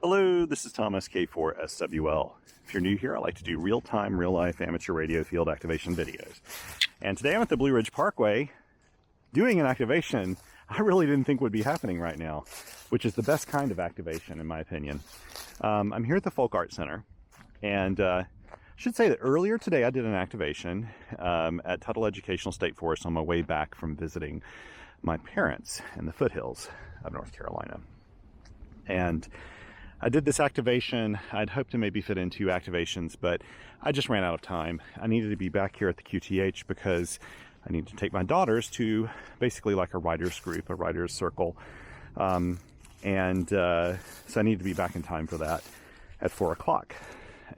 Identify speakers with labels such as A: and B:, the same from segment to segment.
A: Hello, this is Thomas K4SWL. If you're new here, I like to do real-time, real-life amateur radio field activation videos. And today I'm at the Blue Ridge Parkway doing an activation I really didn't think would be happening right now, which is the best kind of activation in my opinion. I'm here at the Folk Art Center, and I should say that earlier today I did an activation at Tuttle Educational State Forest on my way back from visiting my parents in the foothills of North Carolina. And I did this activation. I'd hoped to maybe fit in 2 activations, but I just ran out of time. I needed to be back here at the QTH because I need to take my daughters to basically like a writer's group, a writer's circle. So I needed to be back in time for that at 4 o'clock.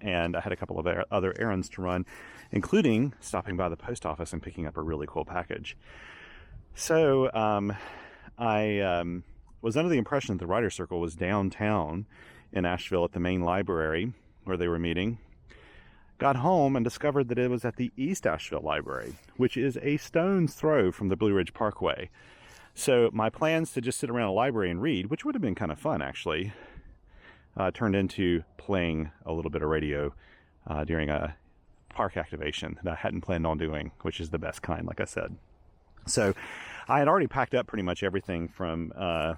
A: And I had a couple of other errands to run, including stopping by the post office and picking up a really cool package. So I was under the impression that the writer's circle was downtown in Asheville at the main library where they were meeting. Got home and discovered that it was at the East Asheville Library, which is a stone's throw from the Blue Ridge Parkway. So my plans to just sit around a library and read, which would have been kind of fun actually, turned into playing a little bit of radio during a park activation that I hadn't planned on doing, which is the best kind, like I said. So I had already packed up pretty much everything from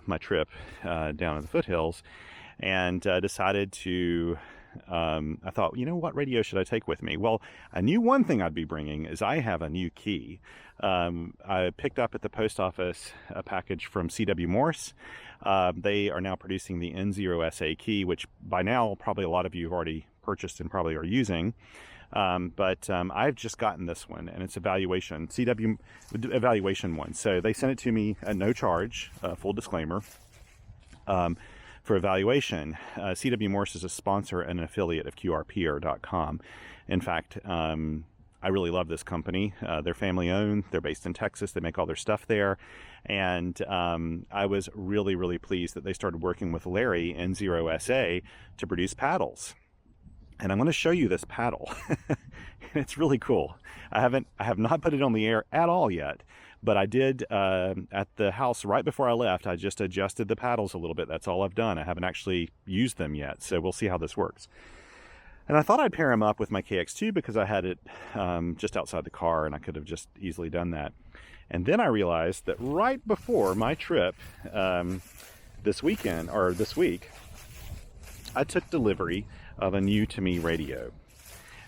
A: my trip down in the foothills, and decided to, I thought, you know, what radio should I take with me? Well, I knew one thing I'd be bringing is I have a new key. I picked up at the post office a package from CW Morse. They are now producing the N0SA key, which by now probably a lot of you have already purchased and probably are using. But I've just gotten this one, and it's evaluation, CW evaluation one. So they sent it to me at no charge, full disclaimer, for evaluation. CW Morse is a sponsor and an affiliate of QRT.com. In fact, I really love this company. They're family owned. They're based in Texas. They make all their stuff there. And I was really, really pleased that they started working with Larry, N0SA, to produce paddles. And I'm going to show you this paddle. It's really cool. I have not put it on the air at all yet, but I did at the house right before I left. I just adjusted the paddles a little bit. That's all I've done. I haven't actually used them yet, so we'll see how this works. And I thought I'd pair them up with my KX2 because I had it just outside the car, and I could have just easily done that. And then I realized that right before my trip this week, I took delivery of a new to me radio,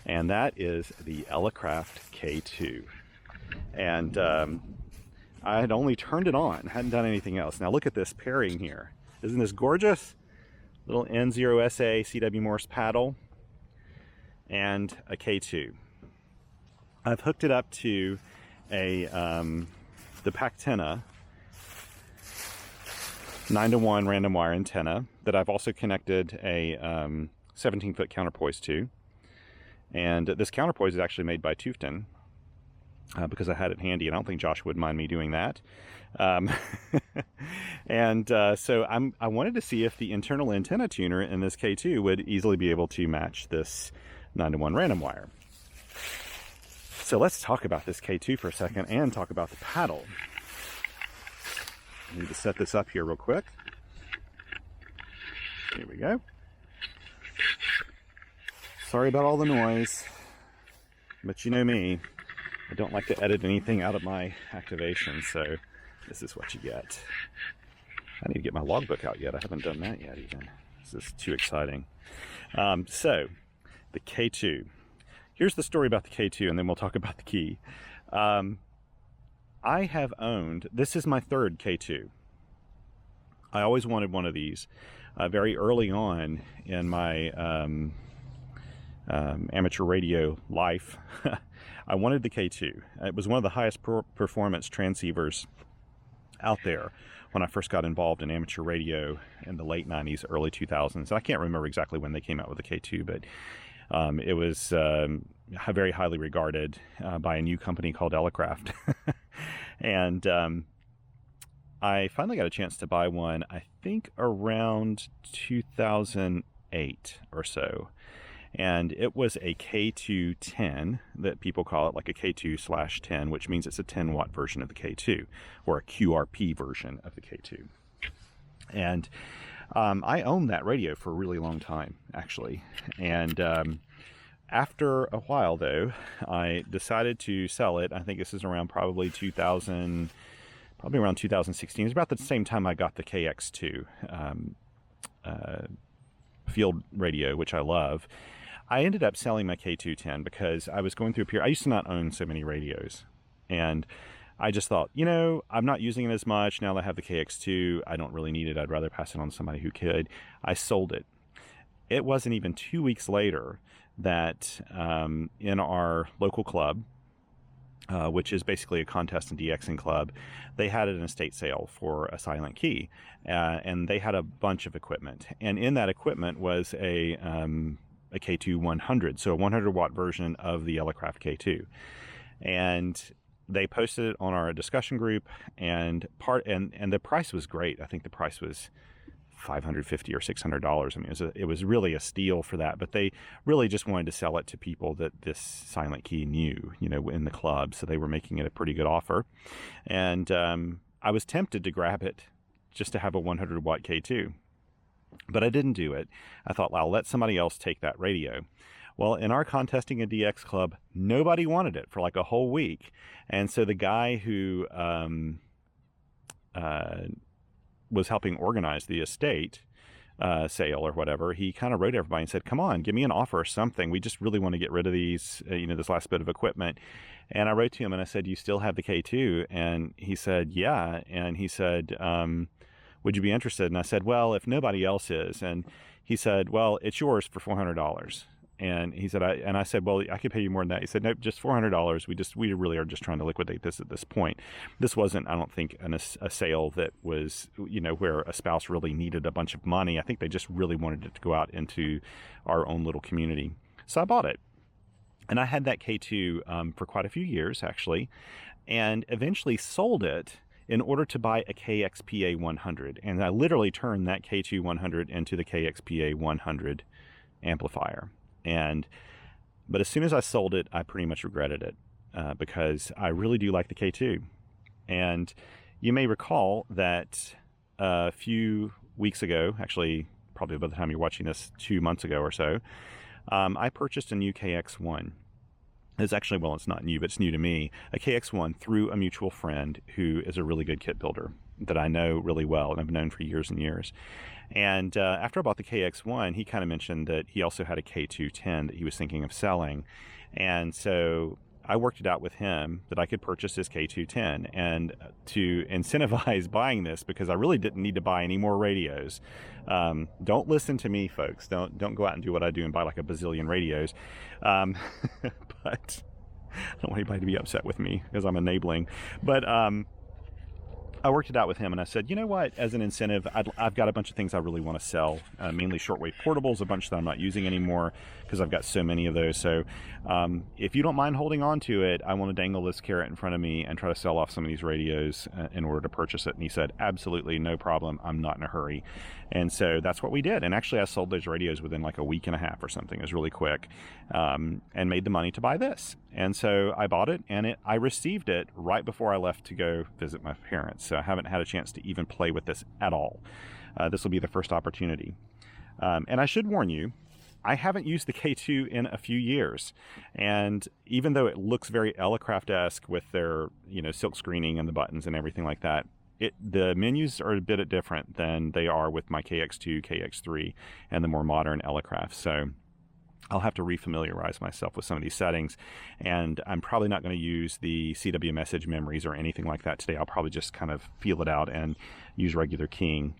A: and that is the Elecraft K2. And I had only turned it on, hadn't done anything else. Now look at this pairing here. Isn't this gorgeous? Little N0SA CW Morse paddle and a K2. I've hooked it up to a the Pactena 9-to-1 random wire antenna that I've also connected a 17-foot counterpoise to. And this counterpoise is actually made by Tufton because I had it handy, and I don't think Josh would mind me doing that. So I wanted to see if the internal antenna tuner in this K2 would easily be able to match this 9-to-1 random wire. So let's talk about this K2 for a second and talk about the paddle. I need to set this up here real quick. Here we go. Sorry about all the noise, but you know me, I don't like to edit anything out of my activation, so this is what you get. I need to get my logbook out yet. I haven't done that yet even. This is too exciting. So, the K2. Here's the story about the K2, and then we'll talk about the key. I have owned, this is my 3rd K2. I always wanted one of these. Very early on in my amateur radio life, I wanted the K2. It was one of the highest performance transceivers out there when I first got involved in amateur radio in the late 90s, early 2000s. I can't remember exactly when they came out with the K2, but it was very highly regarded by a new company called Elecraft. And I finally got a chance to buy one, I think around 2008 or so. And it was a K210 that people call it, like a K2/10, which means it's a 10-watt version of the K2, or a QRP version of the K2. And I owned that radio for a really long time, actually. And after a while, though, I decided to sell it. I think this is around probably around 2016. It's about the same time I got the KX2 field radio, which I love. I ended up selling my K210 because I was going through a period. I used to not own so many radios, and I just thought, you know, I'm not using it as much now that I have the KX2. I don't really need it. I'd rather pass it on to somebody who could. I sold it. It wasn't even 2 weeks later that in our local club, which is basically a contest and DXing club, they had an estate sale for a silent key, and they had a bunch of equipment. And in that equipment was a K2 100, so a 100-watt version of the Elecraft K2. And they posted it on our discussion group, and the price was great. I think the price was $550 or $600. I mean, it was really a steal for that, but they really just wanted to sell it to people that this silent key knew, you know, in the club. So they were making it a pretty good offer. And I was tempted to grab it just to have a 100-watt K2, but I didn't do it. I thought, well, I'll let somebody else take that radio. Well, in our contesting a DX club, nobody wanted it for like a whole week. And so the guy who was helping organize the estate sale or whatever, he kind of wrote everybody and said, come on, give me an offer or something. We just really want to get rid of these, this last bit of equipment. And I wrote to him and I said, you still have the K2? And he said, yeah. And he said, would you be interested? And I said, well, if nobody else is. And he said, well, it's yours for $400. And he said, I said, well, I could pay you more than that. He said, nope, just $400. We really are just trying to liquidate this at this point. This wasn't, I don't think, a sale that was, where a spouse really needed a bunch of money. I think they just really wanted it to go out into our own little community. So I bought it. And I had that K2 for quite a few years, actually, and eventually sold it in order to buy a KXPA 100. And I literally turned that K2 100 into the KXPA 100 amplifier. But as soon as I sold it, I pretty much regretted it because I really do like the K2. And you may recall that a few weeks ago, actually probably by the time you're watching this 2 months ago or so, I purchased a new KX1. It's actually, well, it's not new, but it's new to me, a KX1 through a mutual friend who is a really good kit builder that I know really well and I've known for years and years. And after I bought the KX1, he kind of mentioned that he also had a K210 that he was thinking of selling. And so I worked it out with him that I could purchase this K210, and to incentivize buying this, because I really didn't need to buy any more radios. Don't listen to me, folks. Don't go out and do what I do and buy like a bazillion radios. But I don't want anybody to be upset with me because I'm enabling. But I worked it out with him and I said, you know what, as an incentive, I've got a bunch of things I really want to sell, mainly shortwave portables, a bunch that I'm not using anymore because I've got so many of those. So if you don't mind holding on to it, I want to dangle this carrot in front of me and try to sell off some of these radios in order to purchase it. And he said, absolutely, no problem. I'm not in a hurry. And so that's what we did. And actually I sold those radios within like a week and a half or something. It was really quick, and made the money to buy this. And so I bought it, and I received it right before I left to go visit my parents. So I haven't had a chance to even play with this at all. This will be the first opportunity. And I should warn you, I haven't used the K2 in a few years. And even though it looks very Elecraft-esque with their, silk screening and the buttons and everything like that, the menus are a bit different than they are with my KX2, KX3, and the more modern Elecraft. So I'll have to refamiliarize myself with some of these settings, and I'm probably not going to use the CW message memories or anything like that today. I'll probably just kind of feel it out and use regular keying.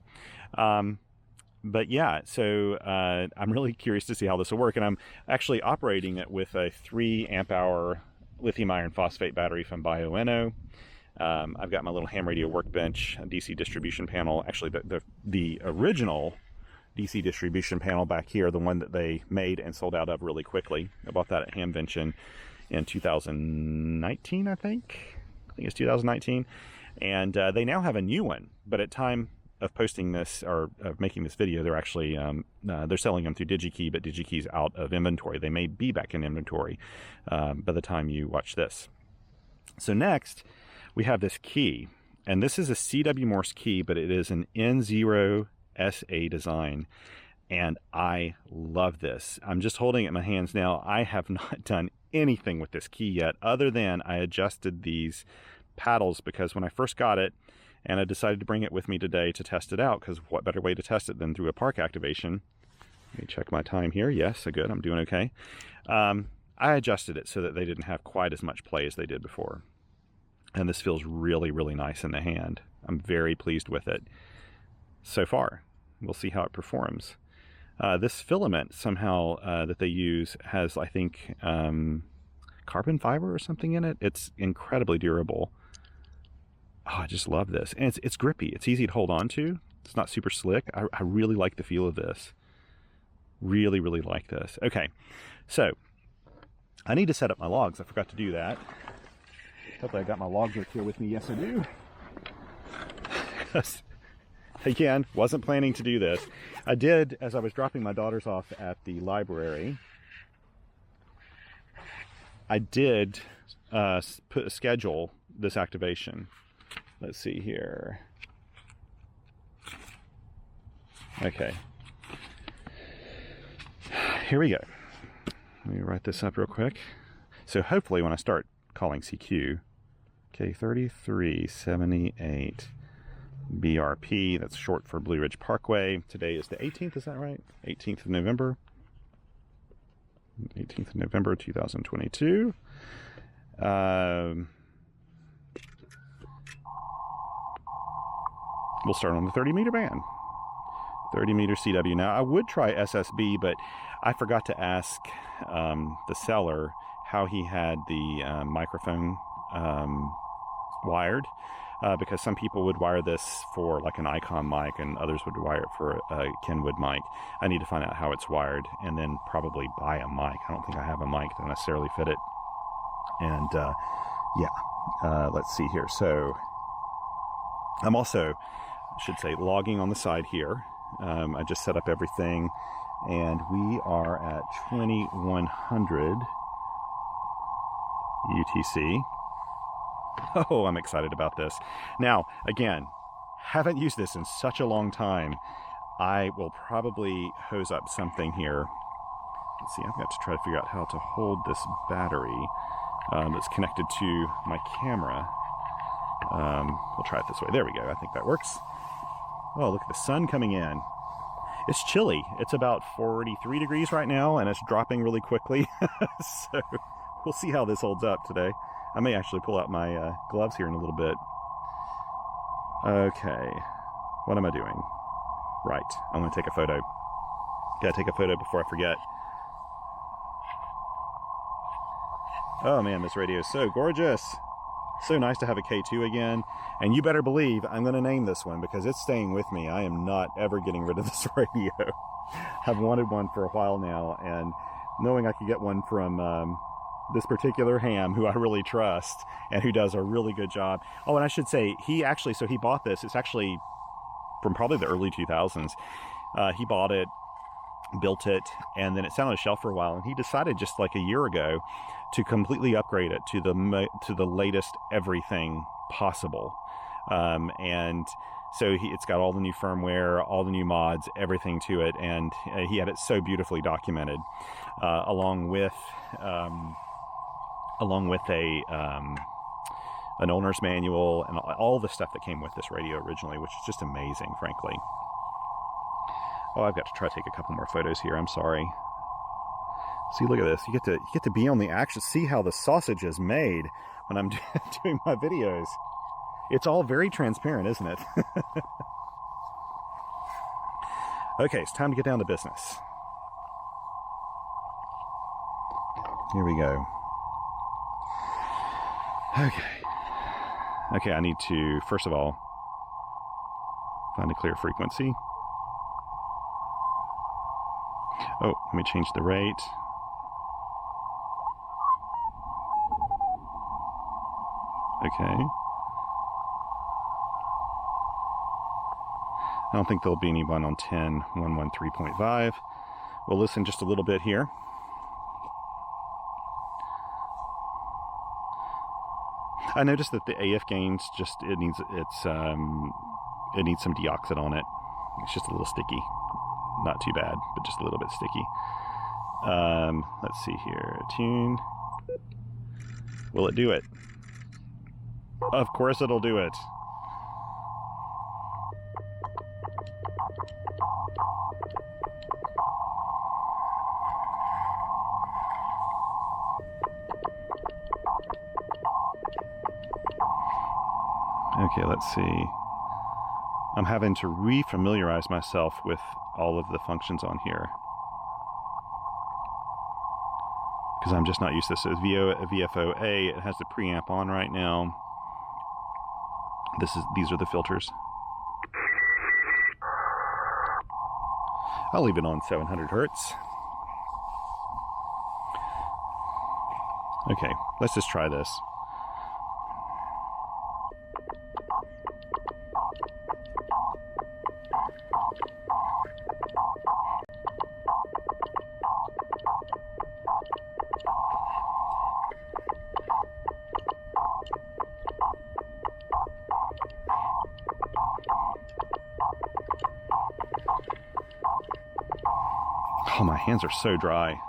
A: But yeah, so I'm really curious to see how this will work, and I'm actually operating it with a 3 amp hour lithium iron phosphate battery from Bioenno. I've got my little ham radio workbench, a DC distribution panel. Actually, the original DC distribution panel back here, the one that they made and sold out of really quickly. I bought that at Hamvention in 2019, I think it's 2019. And they now have a new one, but at time of posting this or of making this video, they're actually they're selling them through DigiKey, but DigiKey's out of inventory. They may be back in inventory by the time you watch this. So next we have this key, and this is a CW Morse key, but it is an N0SA N0SA design. And I love this. I'm just holding it in my hands now. I have not done anything with this key yet, other than I adjusted these paddles, because when I first got it, and I decided to bring it with me today to test it out, because what better way to test it than through a park activation? Let me check my time here. Yes, so good. I'm doing okay. I adjusted it so that they didn't have quite as much play as they did before. And this feels really, really nice in the hand. I'm very pleased with it so far. We'll see how it performs. This filament somehow that they use has, I think, carbon fiber or something in it. It's incredibly durable. Oh, I just love this. And it's grippy. It's easy to hold on to. It's not super slick. I really like the feel of this. Really, really like this. Okay, so I need to set up my logs. I forgot to do that. Hopefully I got my log book here with me. Yes, I do. Again, wasn't planning to do this. I did, as I was dropping my daughters off at the library, I did schedule this activation. Let's see here. Okay. Here we go. Let me write this up real quick. So hopefully when I start calling CQ, okay, 3378 BRP, that's short for Blue Ridge Parkway. Today is the 18th, is that right? 18th of November. 18th of November 2022. We'll start on the 30-meter band. 30-meter CW. Now, I would try SSB, but I forgot to ask the seller how he had the microphone wired. Because some people would wire this for like an Icon mic and others would wire it for a Kenwood mic. I need to find out how it's wired and then probably buy a mic. I don't think I have a mic to necessarily fit it. And let's see here. So I'm also, I should say, logging on the side here. I just set up everything and we are at 2100 UTC. Oh, I'm excited about this. Now, again, haven't used this in such a long time. I will probably hose up something here. Let's see, I've got to try to figure out how to hold this battery that's connected to my camera. We'll try it this way. There we go. I think that works. Oh, look at the sun coming in. It's chilly. It's about 43 degrees right now, and it's dropping really quickly. So we'll see how this holds up today. I may actually pull out my gloves here in a little bit. Okay, what am I doing? Right, I want to take a photo. Gotta take a photo before I forget. Oh man, this radio is so gorgeous. So nice to have a K2 again. And you better believe I'm going to name this one because it's staying with me. I am not ever getting rid of this radio. I've wanted one for a while now, and knowing I could get one from this particular ham who I really trust and who does a really good job. Oh, and I should say, he bought this. It's actually from probably the early 2000s. He bought it, built it, and then it sat on a shelf for a while, and he decided just like a year ago to completely upgrade it to the latest everything possible. And so it's got all the new firmware, all the new mods, everything to it, and he had it so beautifully documented, along with an owner's manual and all the stuff that came with this radio originally, which is just amazing, frankly. Oh, I've got to try to take a couple more photos here. I'm sorry. See, look at this. You get to be on the action, see how the sausage is made when I'm doing my videos. It's all very transparent, isn't it? Okay, it's time to get down to business. Here we go. Okay, I need to, first of all, find a clear frequency. Oh, let me change the rate. Okay. I don't think there'll be anyone on 10.113.5. We'll listen just a little bit here. I noticed that the AF gains it needs some deoxit on it. It's just a little sticky. Not too bad, but just a little bit sticky. Let's see here. Tune. Will it do it? Of course it'll do it. Okay, let's see. I'm having to re-familiarize myself with all of the functions on here, because I'm just not used to this. So VFO-A, it has the preamp on right now. These are the filters. I'll leave it on 700 Hertz. Okay, let's just try this. Oh, my hands are so dry.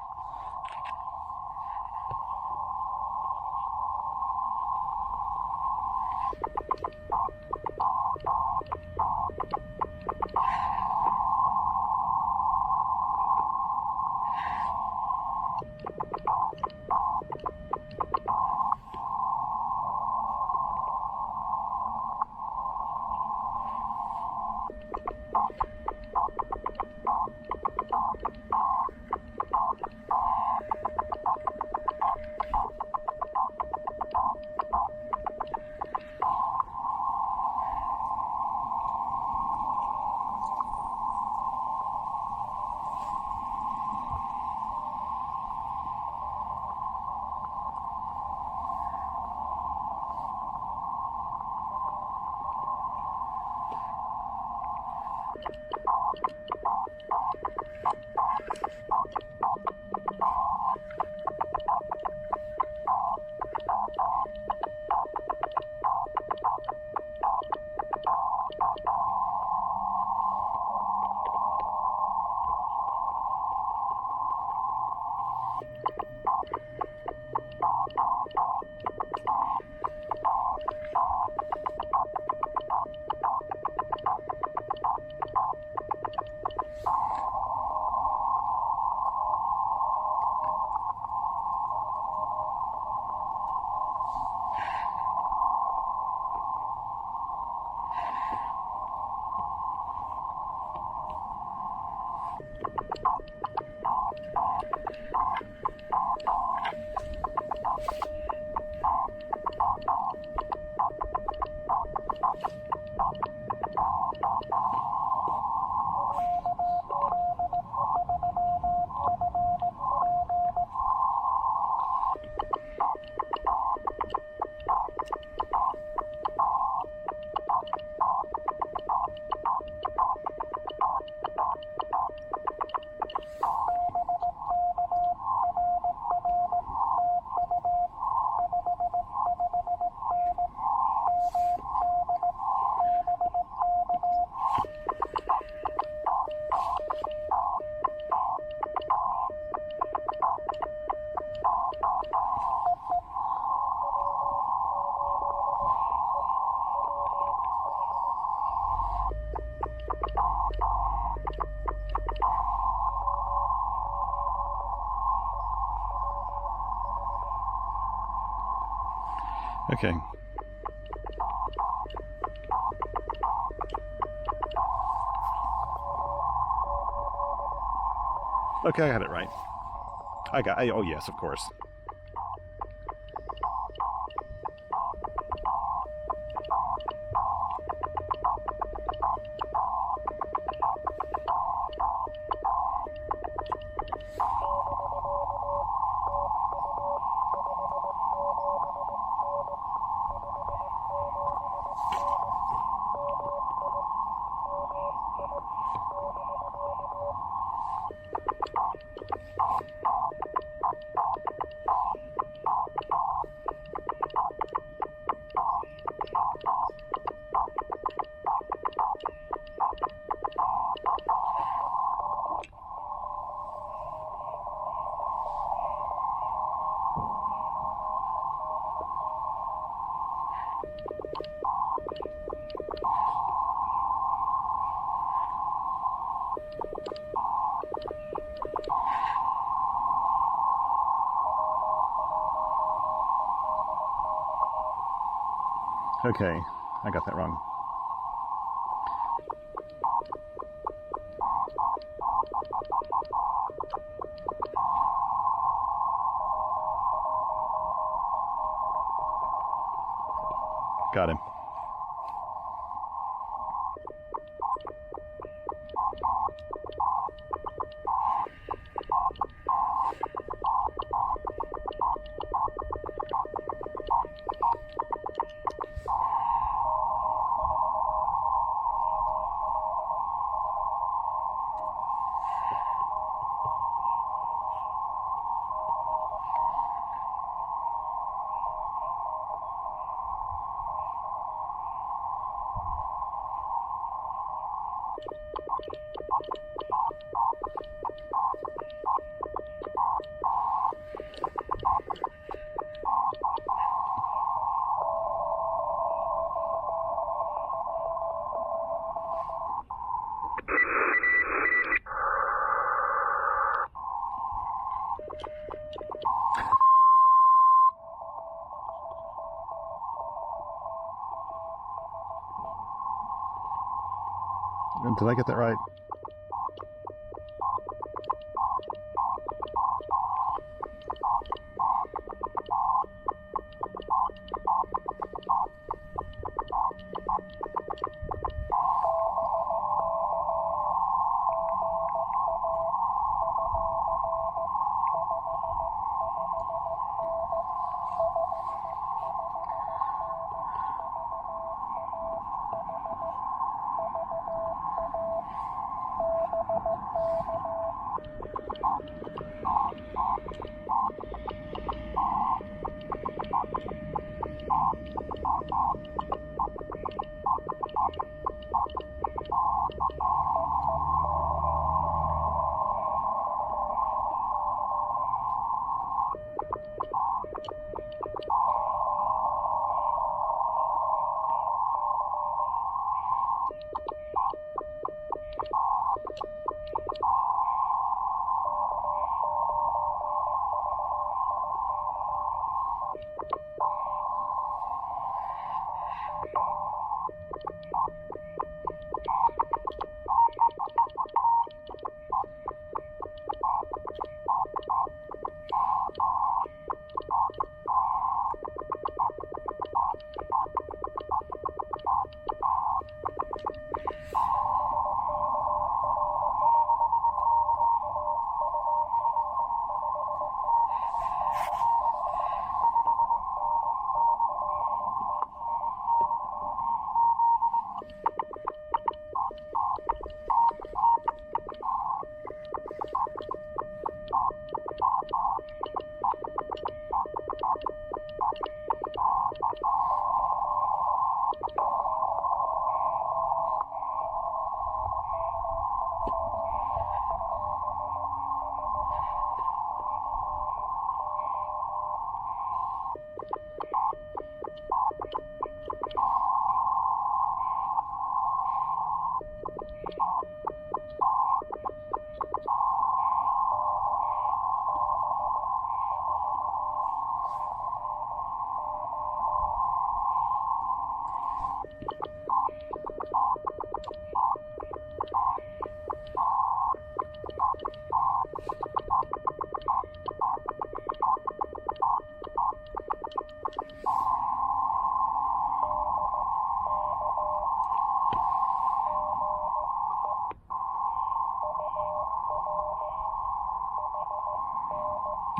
A: Okay. Okay, I got it right. Oh yes, of course. Okay, I got that wrong. Got him. Did I get that right?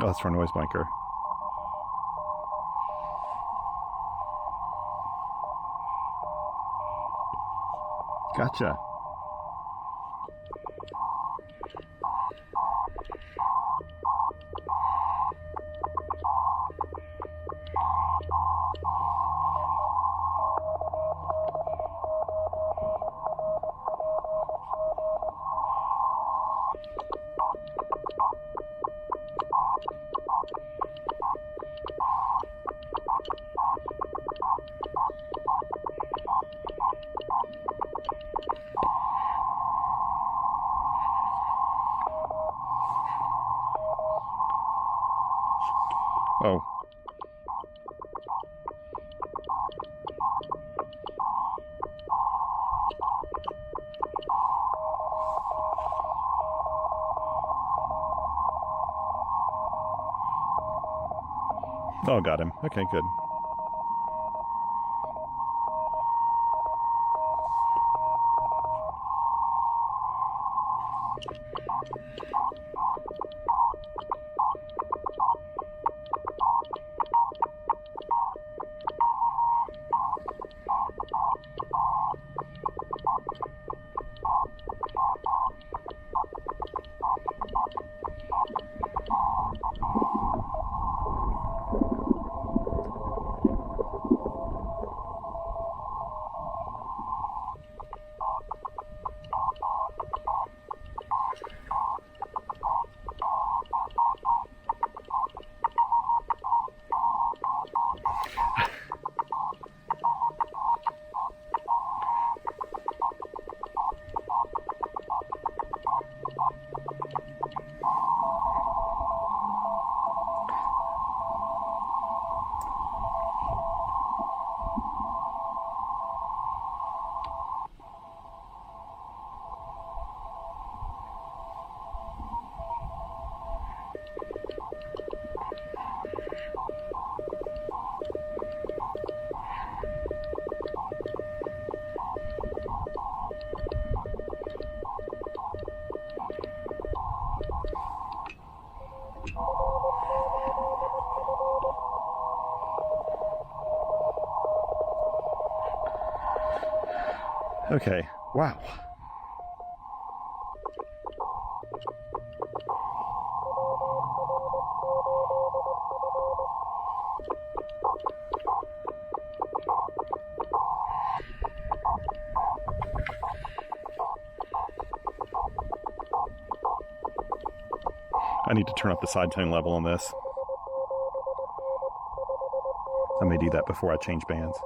A: Oh, that's for a noise blanker. Gotcha. Oh. Oh, got him. Okay, good. Okay, wow. I need to turn up the sidetone level on this. I may do that before I change bands.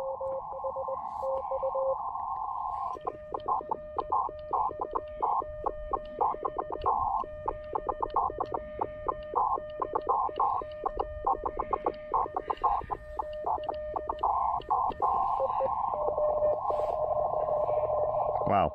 A: Wow.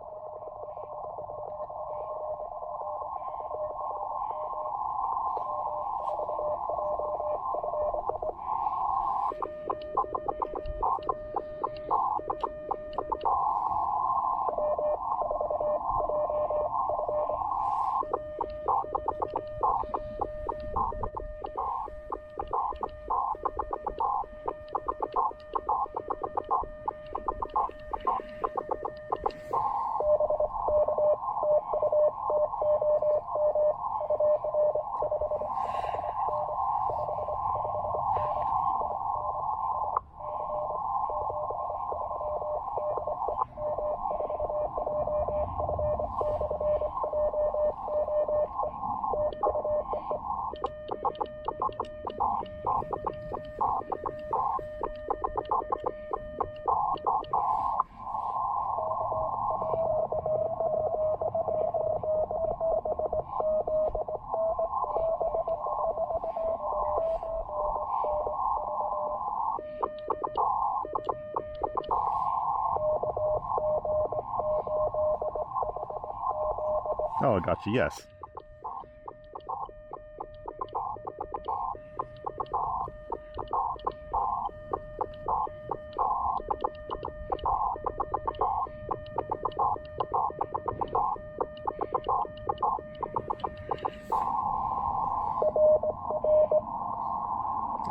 A: Oh, I got you, yes.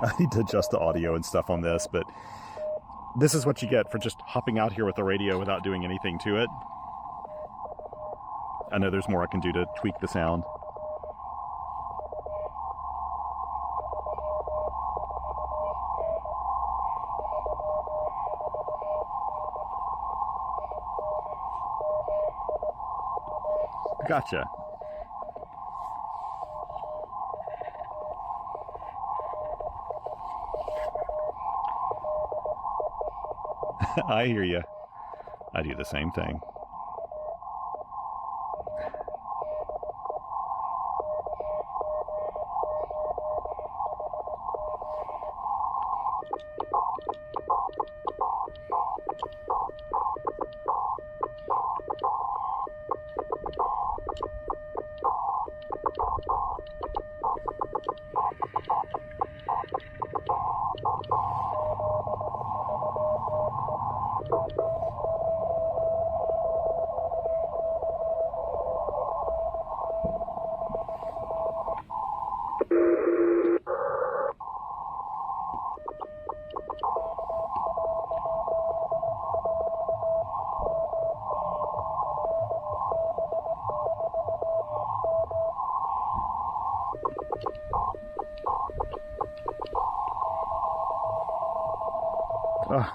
A: I need to adjust the audio and stuff on this, but this is what you get for just hopping out here with the radio without doing anything to it. I know there's more I can do to tweak the sound. Gotcha. I hear you. I do the same thing. Ugh.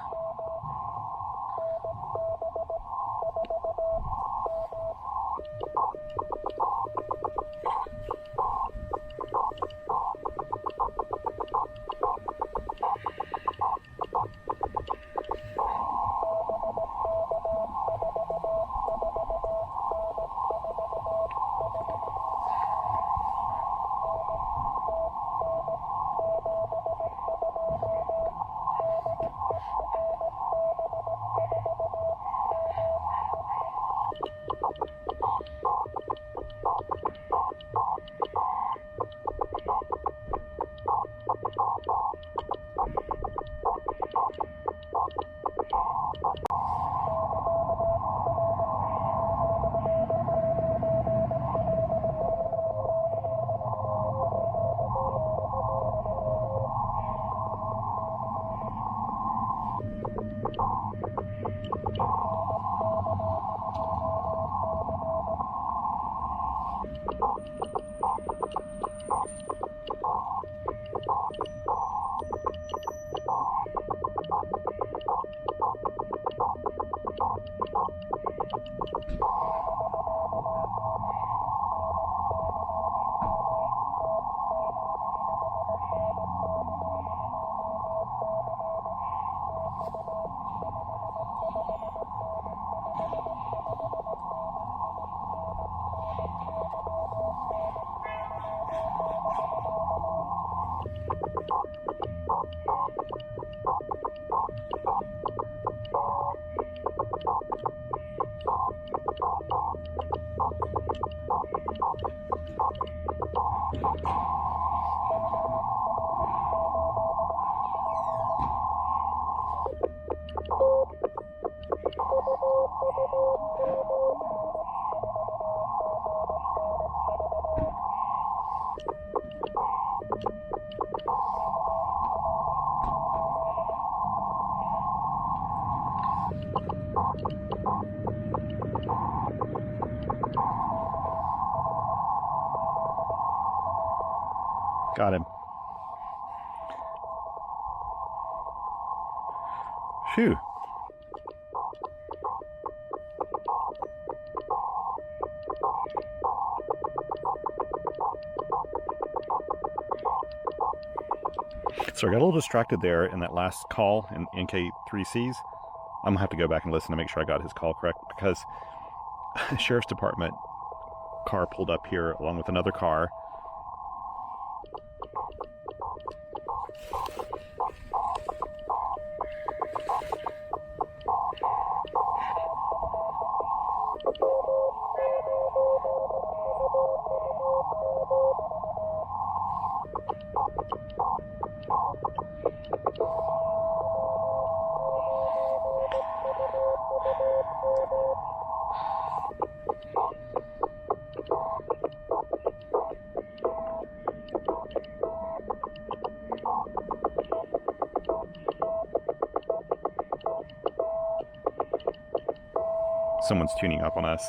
A: Got him. Phew. So I got a little distracted there in that last call in NK3Cs. I'm gonna have to go back and listen to make sure I got his call correct, because the Sheriff's Department car pulled up here along with another car. Someone's tuning up on us.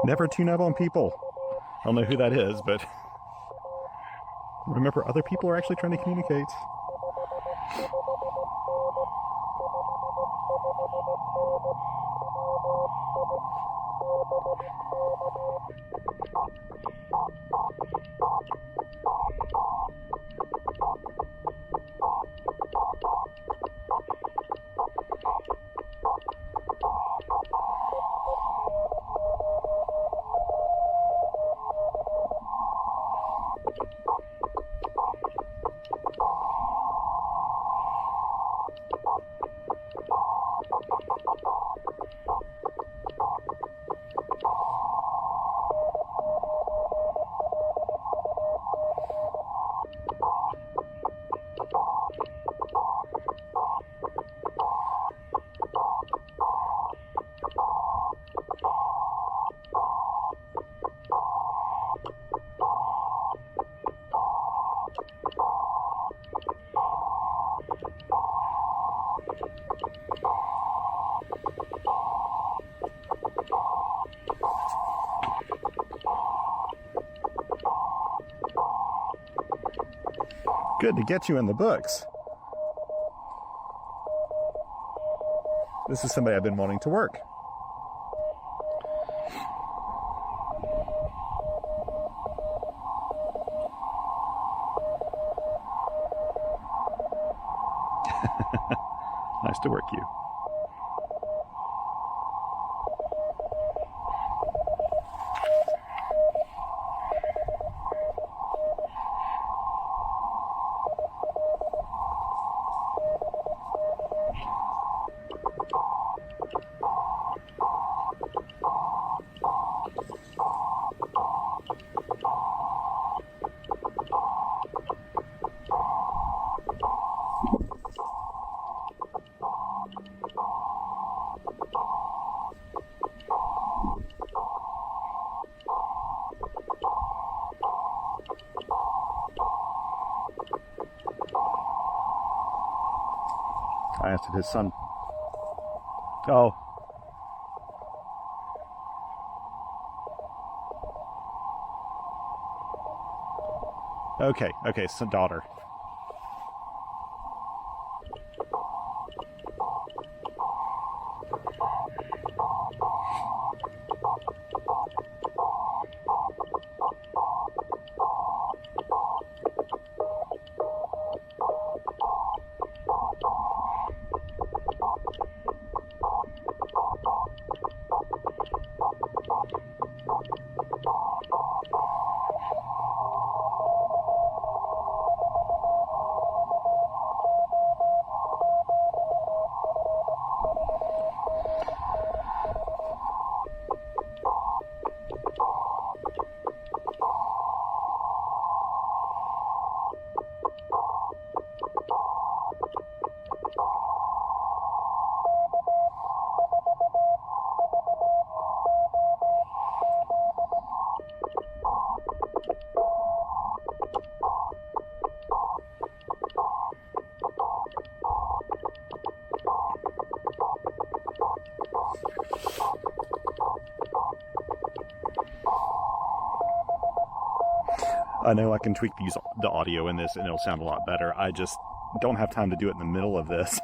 A: Never tune up on people. I don't know who that is, but remember, other people are actually trying to communicate. Good to get you in the books. This is somebody I've been wanting to work. Nice to work you. I asked if his son... Oh. Okay, so daughter. I know I can tweak the audio in this and it'll sound a lot better. I just don't have time to do it in the middle of this.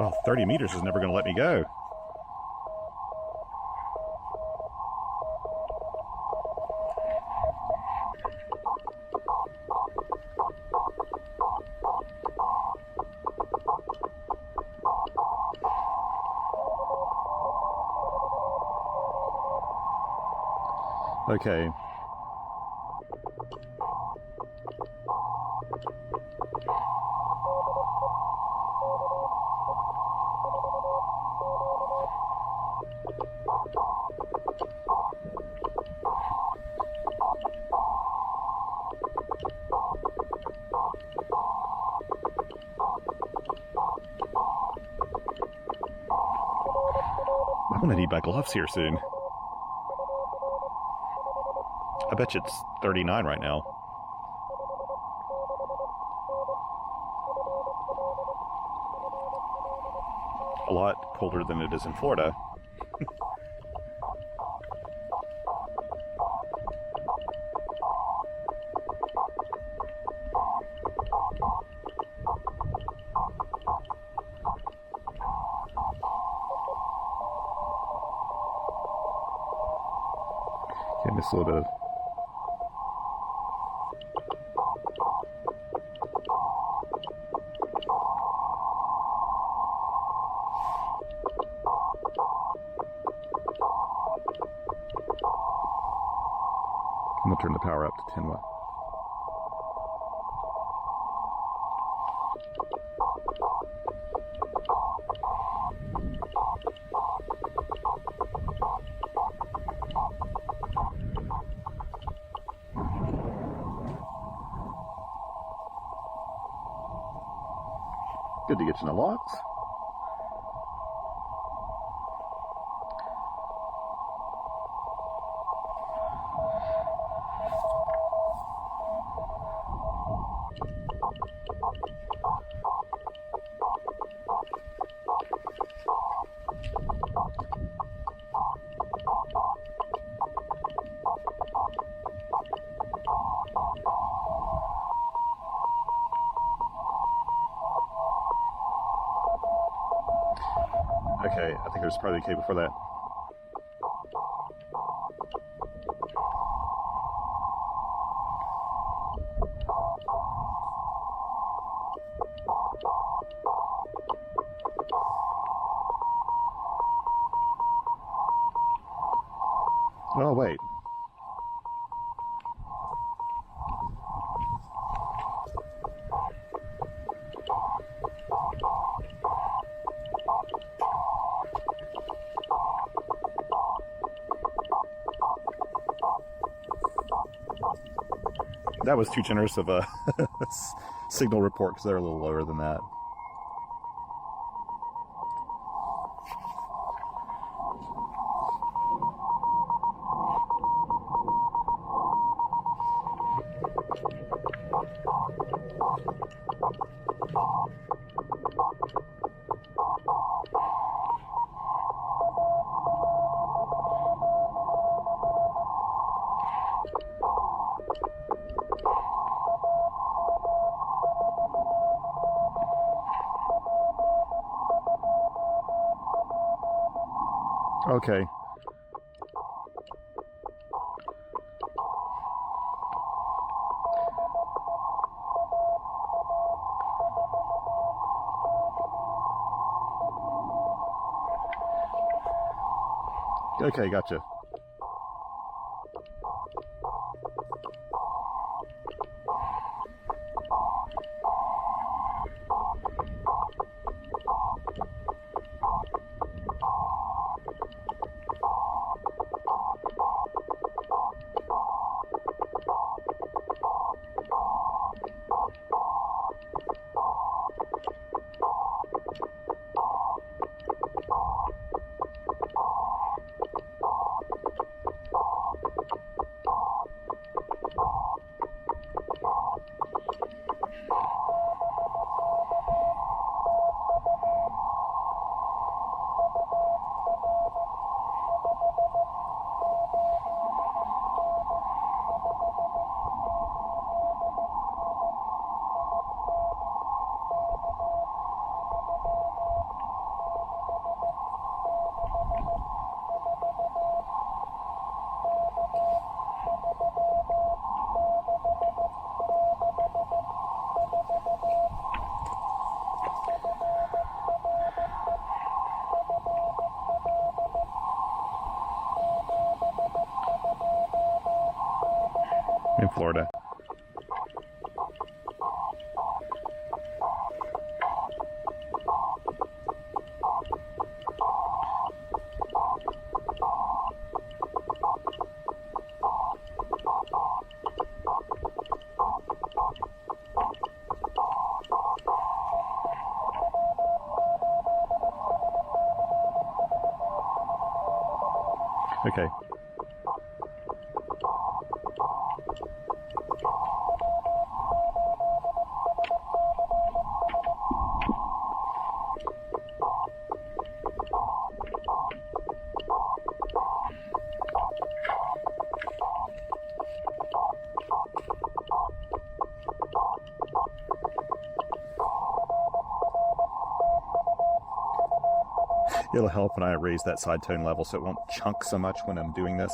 A: Well, 30 meters is never going to let me go. Okay. I'm gonna need my gloves here soon. I bet you it's 39 right now. A lot colder than it is in Florida. Okay, just a little bit of I'm going to turn the power up to 10 watt. Good to get you in the locks. Okay, I think there's probably a cable for that. Oh, wait. That was too generous of a signal report because they're a little lower than that. Okay. Okay, gotcha. In Florida. Okay. It'll help when I raise that side tone level so it won't chunk so much when I'm doing this.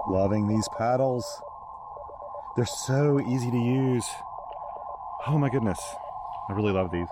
A: Loving these paddles. They're so easy to use. Oh my goodness. I really love these.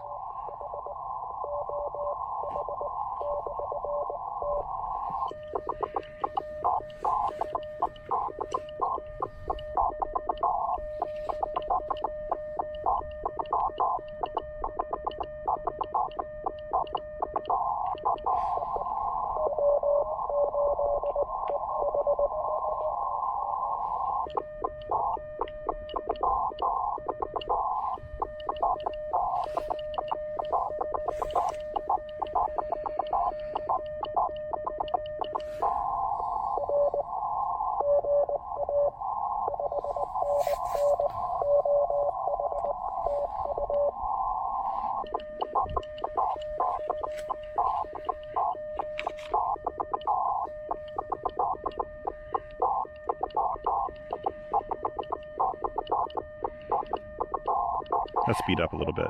A: Let's speed up a little bit.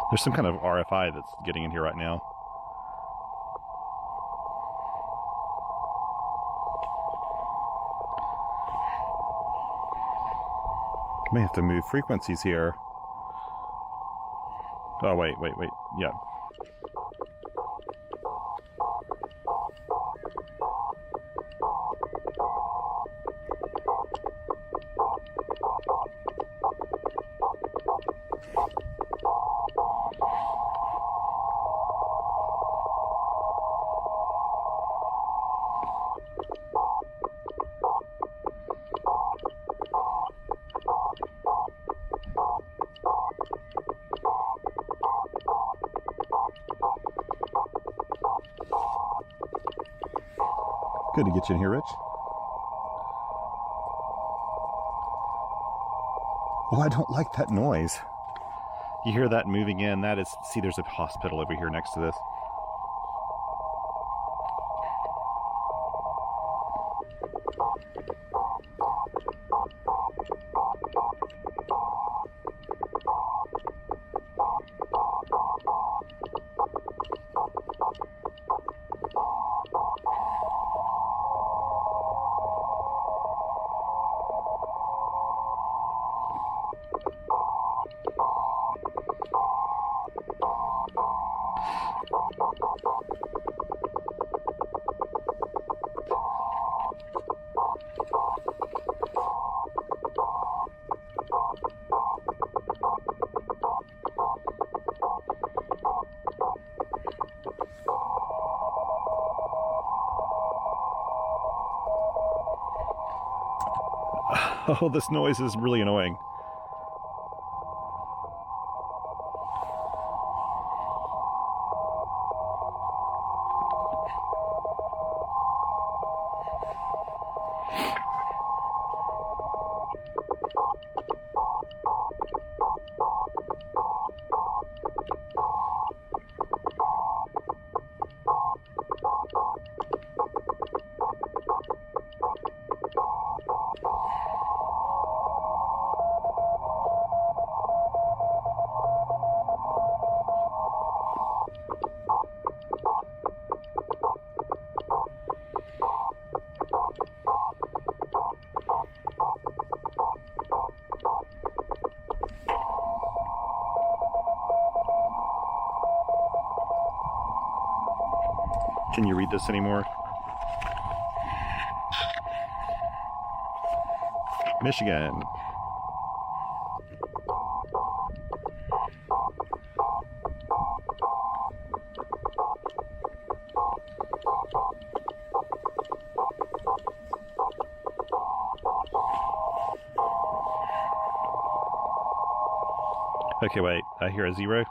A: There's some kind of RFI that's getting in here right now. May have to move frequencies here. Oh, wait. Yeah. Good to get you in here, Rich. Oh, I don't like that noise. You hear that moving in? That is, see, there's a hospital over here next to this. Oh, this noise is really annoying. Can you read this anymore? Michigan. Okay, wait, I hear a 0.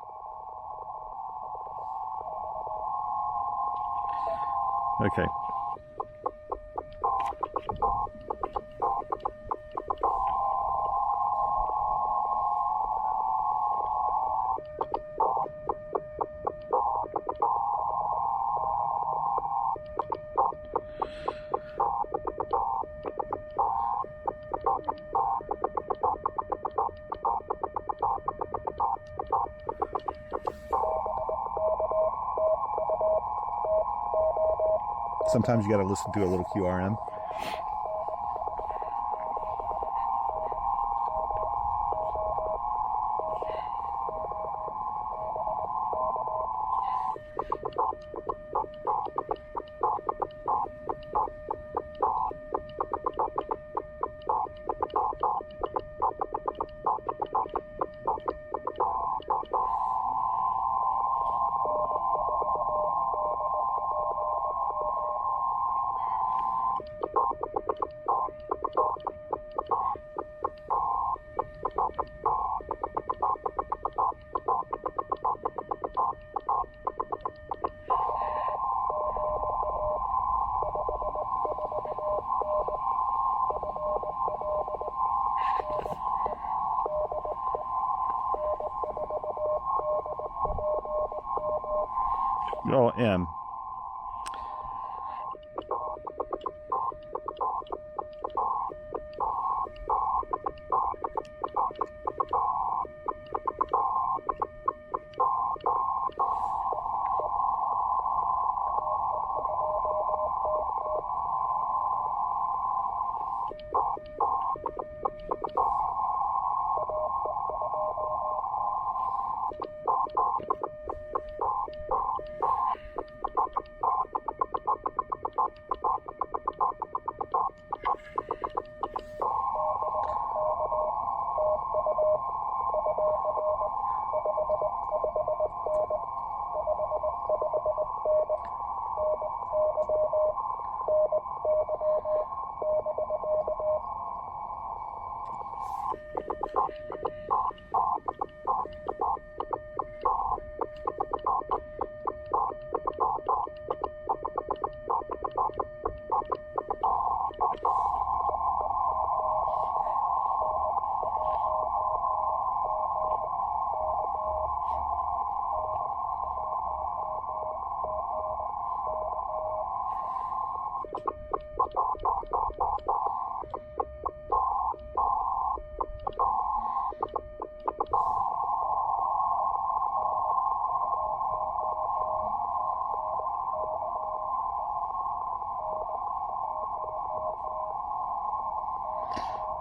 A: Okay. Sometimes you got to listen to a little QRM. Oh, M.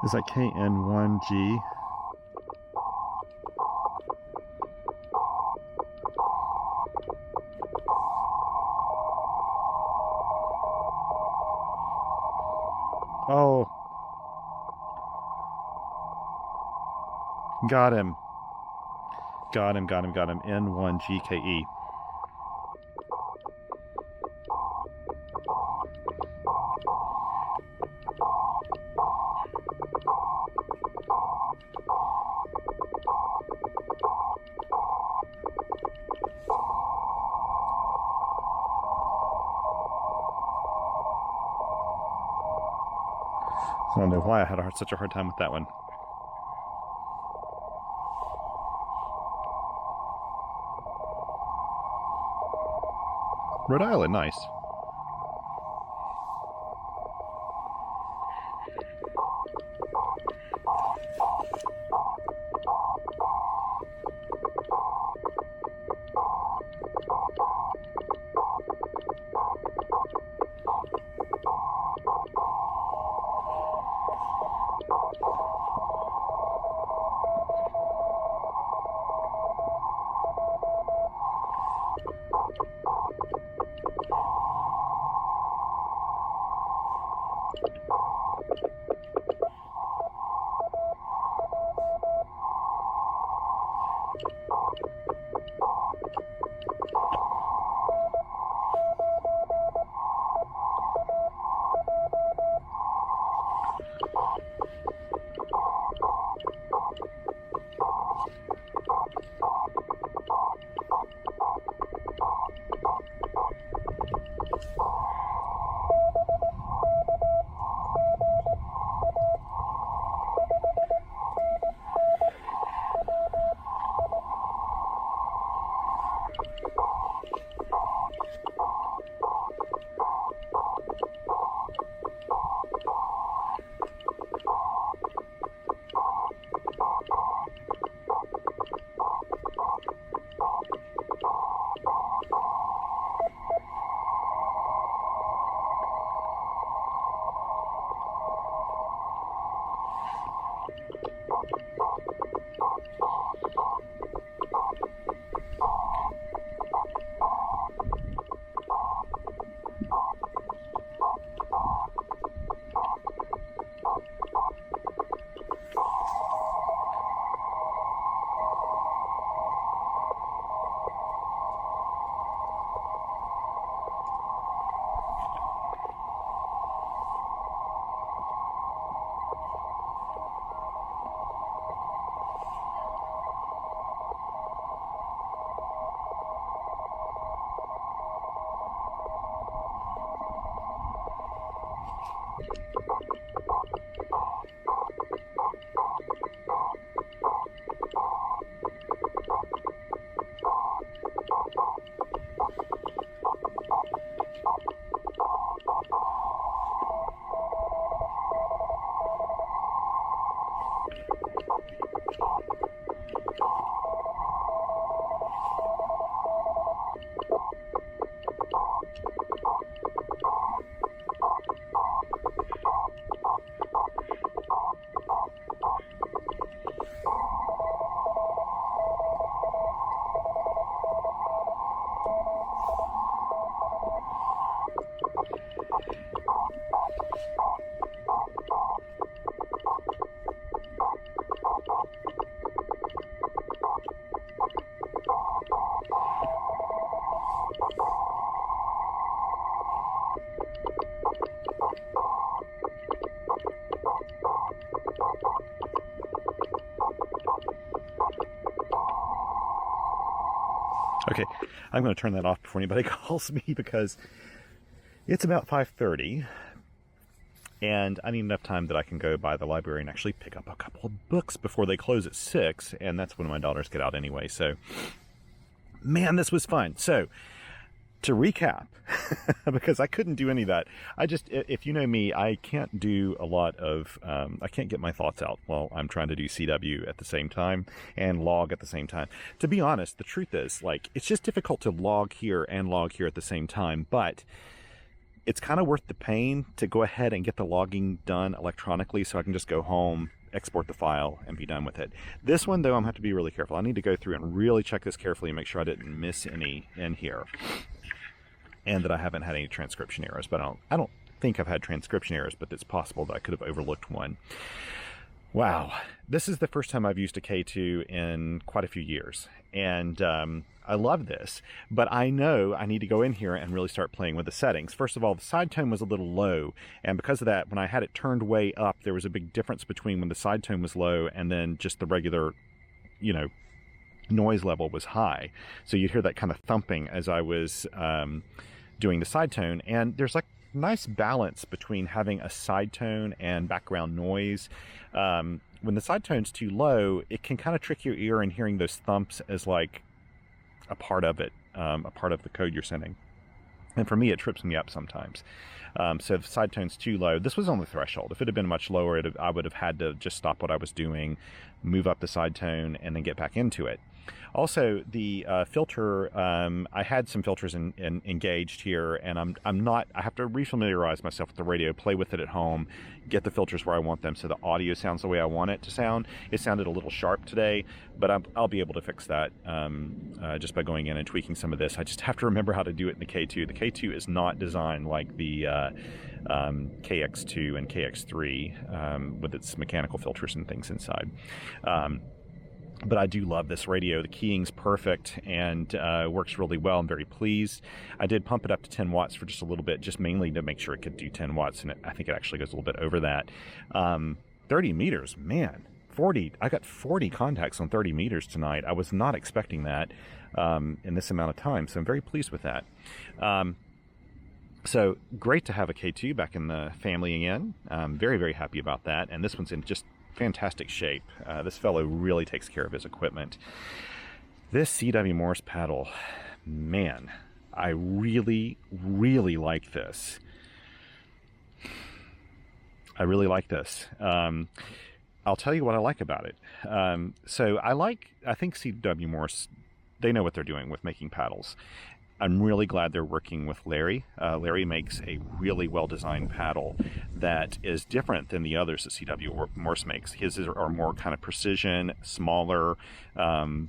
A: Is that KN1G? Oh. Got him. Got him. N1GKE. I don't know why I had such a hard time with that one. Rhode Island, nice. Okay, I'm going to turn that off before anybody calls me because it's about 5:30 and I need enough time that I can go by the library and actually pick up a couple of books before they close at 6, and that's when my daughters get out anyway. So, man, this was fun. So, to recap, because I couldn't do any of that. If you know me, I can't do a lot of, I can't get my thoughts out while I'm trying to do CW at the same time and log at the same time. To be honest, the truth is, like, it's just difficult to log here and log here at the same time, but it's kind of worth the pain to go ahead and get the logging done electronically so I can just go home, export the file, and be done with it. This one, though, I'm going to have to be really careful. I need to go through and really check this carefully and make sure I didn't miss any in here, and that I haven't had any transcription errors. But I don't think I've had transcription errors, but it's possible that I could have overlooked one. Wow, this is the first time I've used a K2 in quite a few years, and I love this, but I know I need to go in here and really start playing with the settings. First of all, the Sidetone was a little low, and because of that, when I had it turned way up, there was a big difference between when the Sidetone was low and then just the regular, you know, noise level was high. So you'd hear that kind of thumping as I was doing the Sidetone, and there's like nice balance between having a sidetone and background noise. When the sidetone's too low, it can kind of trick your ear in hearing those thumps as like a part of it, a part of the code you're sending. And for me, it trips me up sometimes. So if the sidetone's too low, this was on the threshold. If it had been much lower, I would have had to just stop what I was doing, move up the sidetone, and then get back into it. Also, the filter, I had some filters engaged here, and I have to refamiliarize myself with the radio, play with it at home, get the filters where I want them so the audio sounds the way I want it to sound. It sounded a little sharp today, but I'll be able to fix that just by going in and tweaking some of this. I just have to remember how to do it in the K2. The K2 is not designed like the KX2 and KX3 with its mechanical filters and things inside. But I do love this radio. The keying's perfect and works really well. I'm very pleased. I did pump it up to 10 watts for just a little bit, just mainly to make sure it could do 10 watts, and I think it actually goes a little bit over that. 30 meters, man. 40. I got 40 contacts on 30 meters tonight. I was not expecting that in this amount of time, so I'm very pleased with that. So great to have a K2 back in the family again. I'm very, very happy about that, and this one's in just fantastic shape. This fellow really takes care of his equipment. This CW Morse paddle, man, I really, really like this. I really like this. I'll tell you what I like about it. So I think CW Morse, they know what they're doing with making paddles. I'm really glad they're working with Larry. Larry makes a really well-designed paddle that is different than the others that CW Morse makes. His are more kind of precision, smaller, not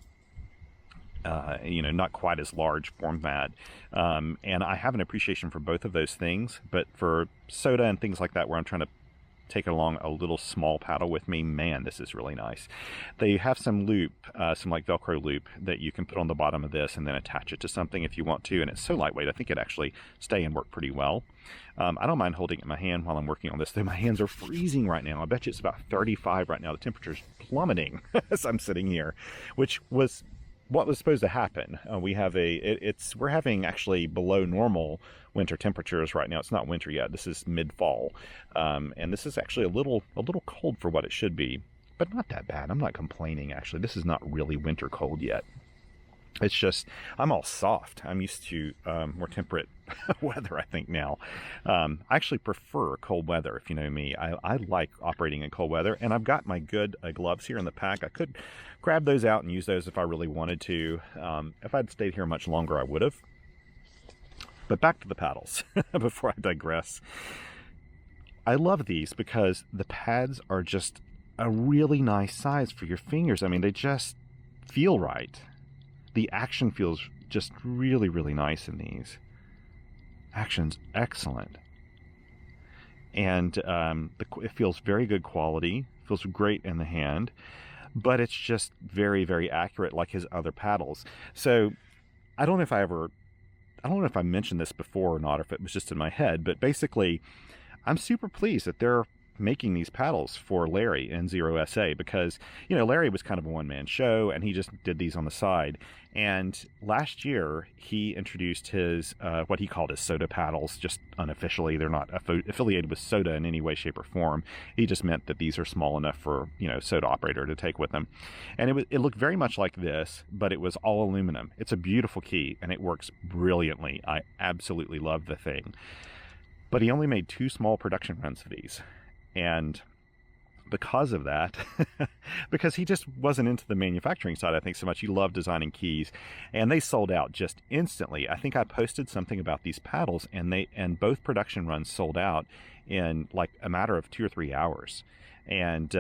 A: quite as large format. And I have an appreciation for both of those things, but for soda and things like that where I'm trying to take along a little small paddle with me, man, this is really nice. They have some loop, some like Velcro loop that you can put on the bottom of this and then attach it to something if you want to, and it's so lightweight, I think it actually stay and work pretty well. I don't mind holding it in my hand while I'm working on this, though my hands are freezing right now. I bet you it's about 35 right now. The temperature's plummeting as I'm sitting here, which was what was supposed to happen. We're having actually below normal winter temperatures right now. It's not winter yet. This is mid-fall, and this is actually a little cold for what it should be, but not that bad. I'm not complaining. Actually, this is not really winter cold yet. It's just I'm all soft. I'm used to more temperate weather, I think, now. I actually prefer cold weather, if you know me. I like operating in cold weather, and I've got my good gloves here in the pack. I could grab those out and use those if I really wanted to. If I'd stayed here much longer, I would have. But back to the paddles before I digress. I love these because the pads are just a really nice size for your fingers. I mean, they just feel right. The action feels just really, really nice in these. Action's excellent. And it feels very good quality, feels great in the hand, but it's just very, very accurate like his other paddles. So I don't know if I mentioned this before or not, or if it was just in my head, but basically I'm super pleased that they're making these paddles for Larry N0SA because, Larry was kind of a one-man show and he just did these on the side. And last year he introduced his, what he called his soda paddles, just unofficially. They're not affiliated with soda in any way, shape, or form. He just meant that these are small enough for, soda operator to take with them. And it looked very much like this, but it was all aluminum. It's a beautiful key and it works brilliantly. I absolutely love the thing. But he only made 2 small production runs of these. And because of that, because he just wasn't into the manufacturing side, I think, so much. He loved designing keys, and they sold out just instantly. I think I posted something about these paddles, and both production runs sold out in like a matter of 2 or 3 hours. And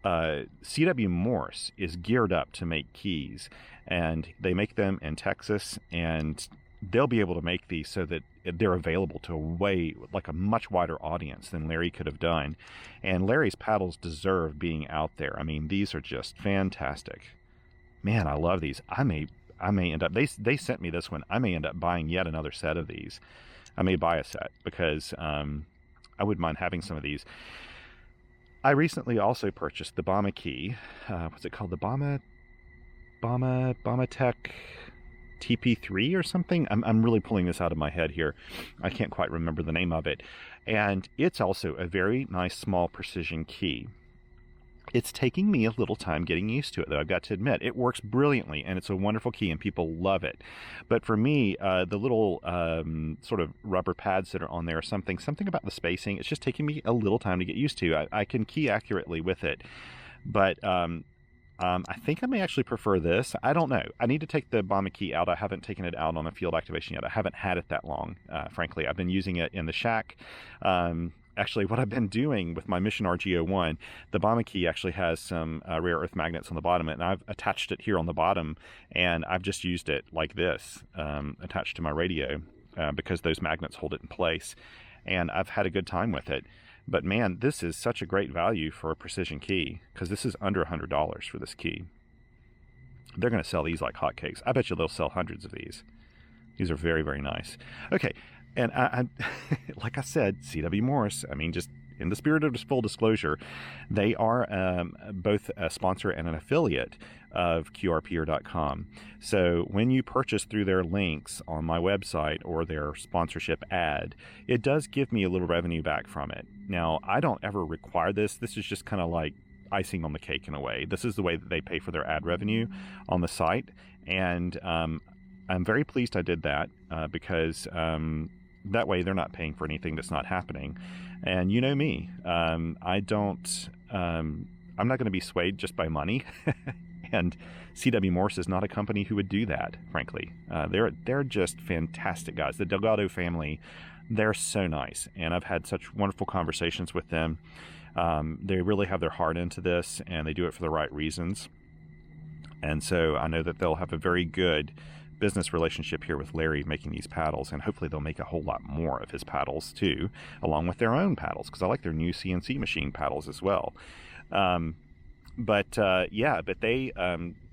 A: CW Morse is geared up to make keys, and they make them in Texas, and they'll be able to make these so that they're available to a much wider audience than Larry could have done. And Larry's paddles deserve being out there. I mean, these are just fantastic. Man, I love these. I may end up, they sent me this one. I may end up buying yet another set of these. I may buy a set because I wouldn't mind having some of these. I recently also purchased the Bomma key. What's it called? The Bommatech TP3 or something. I'm really pulling this out of my head here. I can't quite remember the name of it. And it's also a very nice small precision key. It's taking me a little time getting used to it, though, I've got to admit. It works brilliantly, and it's a wonderful key, and people love it. But for me, the little sort of rubber pads that are on there, something about the spacing, it's just taking me a little time to get used to. I can key accurately with it, but I think I may actually prefer this. I don't know. I need to take the Bomma key out. I haven't taken it out on a field activation yet. I haven't had it that long, frankly. I've been using it in the shack. Actually, what I've been doing with my Mission RG01, the Bomma key actually has some rare earth magnets on the bottom, and I've attached it here on the bottom, and I've just used it like this, attached to my radio, because those magnets hold it in place, and I've had a good time with it. But man, this is such a great value for a precision key, because this is under $100 for this key. They're going to sell these like hotcakes. I bet you they'll sell hundreds of these. These are very, very nice. Okay, and I like I said, CW Morse, I mean, just in the spirit of full disclosure, they are both a sponsor and an affiliate of QRPer.com. So when you purchase through their links on my website or their sponsorship ad, it does give me a little revenue back from it. Now, I don't ever require this. This is just kind of like icing on the cake in a way. This is the way that they pay for their ad revenue on the site. And I'm very pleased I did that because that way they're not paying for anything that's not happening. And you know me, I'm not going to be swayed just by money. And CW Morse is not a company who would do that, frankly. They're just fantastic guys. The Delgado family, they're so nice. And I've had such wonderful conversations with them. They really have their heart into this, and they do it for the right reasons. And so I know that they'll have a very good business relationship here with Larry making these paddles, and hopefully they'll make a whole lot more of his paddles too, along with their own paddles, because I like their new CNC machine paddles as well. But they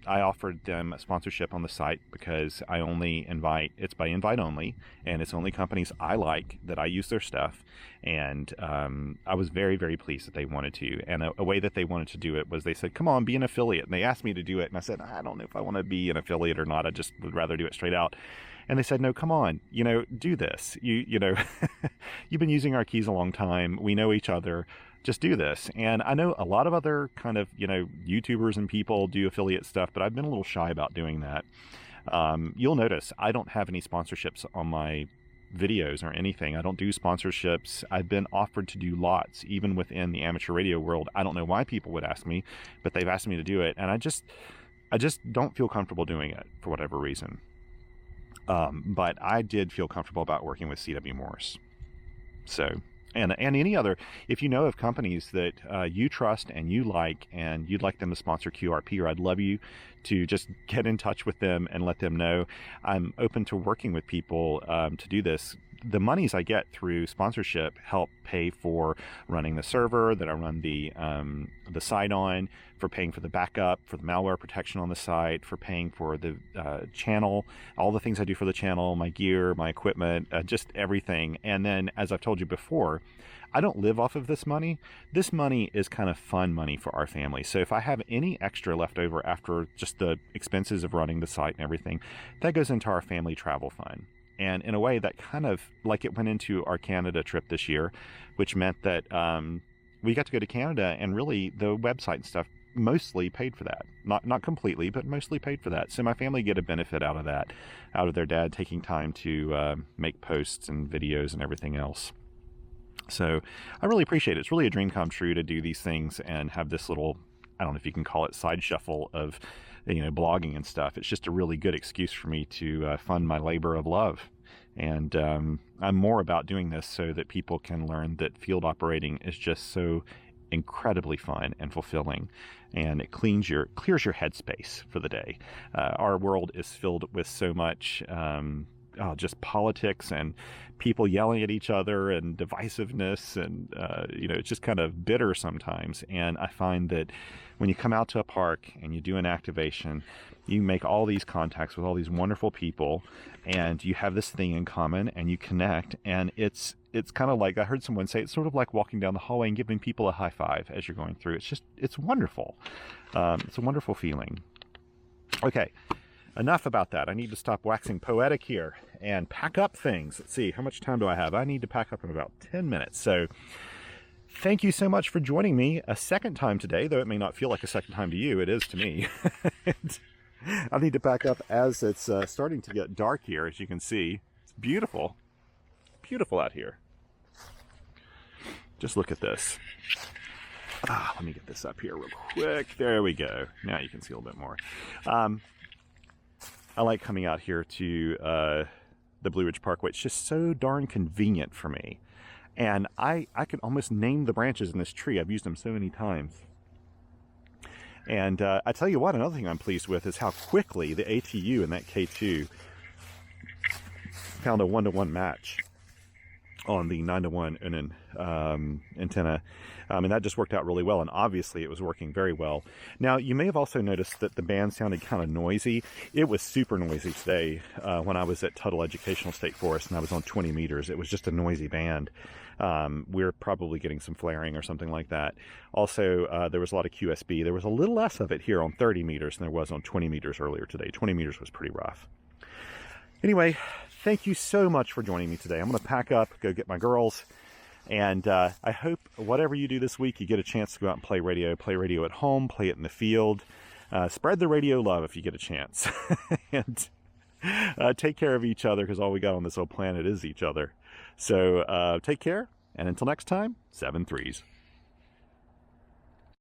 A: I offered them a sponsorship on the site because I only invite, it's by invite only, and it's only companies I like that I use their stuff. And I was very, very pleased that they wanted to. And a way that they wanted to do it was they said, come on, be an affiliate. And they asked me to do it. And I said, I don't know if I want to be an affiliate or not. I just would rather do it straight out. And they said, no, come on, do this. You know, you've been using our keys a long time. We know each other. Just do this. And I know a lot of other kind of, YouTubers and people do affiliate stuff, but I've been a little shy about doing that. You'll notice I don't have any sponsorships on my videos or anything. I don't do sponsorships. I've been offered to do lots, even within the amateur radio world. I don't know why people would ask me, but they've asked me to do it. And I just don't feel comfortable doing it for whatever reason. But I did feel comfortable about working with CW Morse. So, and any other, if you know of companies that you trust and you like, and you'd like them to sponsor QRP, or I'd love you to just get in touch with them and let them know. I'm open to working with people to do this. The monies I get through sponsorship help pay for running the server that I run the site on, for paying for the backup, for the malware protection on the site, for paying for the channel, all the things I do for the channel, my gear, my equipment, just everything. And then, as I've told you before, I don't live off of this money. This money is kind of fun money for our family. So if I have any extra left over after just the expenses of running the site and everything, that goes into our family travel fund. And in a way, that kind of, like, it went into our Canada trip this year, which meant that we got to go to Canada, and really the website and stuff mostly paid for that. Not completely, but mostly paid for that. So my family get a benefit out of that, out of their dad taking time to make posts and videos and everything else. So I really appreciate it. It's really a dream come true to do these things and have this little, I don't know if you can call it side shuffle of, blogging and stuff. It's just a really good excuse for me to fund my labor of love. And I'm more about doing this so that people can learn that field operating is just so incredibly fun and fulfilling, and it clears your headspace for the day. Our world is filled with so much just politics and people yelling at each other and divisiveness, and it's just kind of bitter sometimes. And I find that when you come out to a park and you do an activation, you make all these contacts with all these wonderful people, and you have this thing in common, and you connect, and it's kind of like, I heard someone say, it's sort of like walking down the hallway and giving people a high five as you're going through. It's wonderful. It's a wonderful feeling. Okay, enough about that. I need to stop waxing poetic here and pack up things. Let's see, how much time do I have? I need to pack up in about 10 minutes. So thank you so much for joining me a second time today, though it may not feel like a second time to you. It is to me. I need to pack up as it's starting to get dark here, as you can see. It's beautiful. Beautiful out here. Just look at this. Let me get this up here real quick. There we go. Now you can see a little bit more. I like coming out here to the Blue Ridge Parkway. It's just so darn convenient for me. And I can almost name the branches in this tree. I've used them so many times. And I tell you what, another thing I'm pleased with is how quickly the ATU and that K2 found a 1-to-1 match on the 9-to-1 antenna. And that just worked out really well, and obviously it was working very well. Now, you may have also noticed that the band sounded kind of noisy. It was super noisy today when I was at Tuttle Educational State Forest and I was on 20 meters. It was just a noisy band. We're probably getting some flaring or something like that. Also, there was a lot of QSB. There was a little less of it here on 30 meters than there was on 20 meters earlier today. 20 meters was pretty rough. Anyway, thank you so much for joining me today. I'm going to pack up, go get my girls, and I hope whatever you do this week, you get a chance to go out and play radio at home, play it in the field, spread the radio love if you get a chance, and take care of each other, because all we got on this old planet is each other. So take care, and until next time, 7 threes.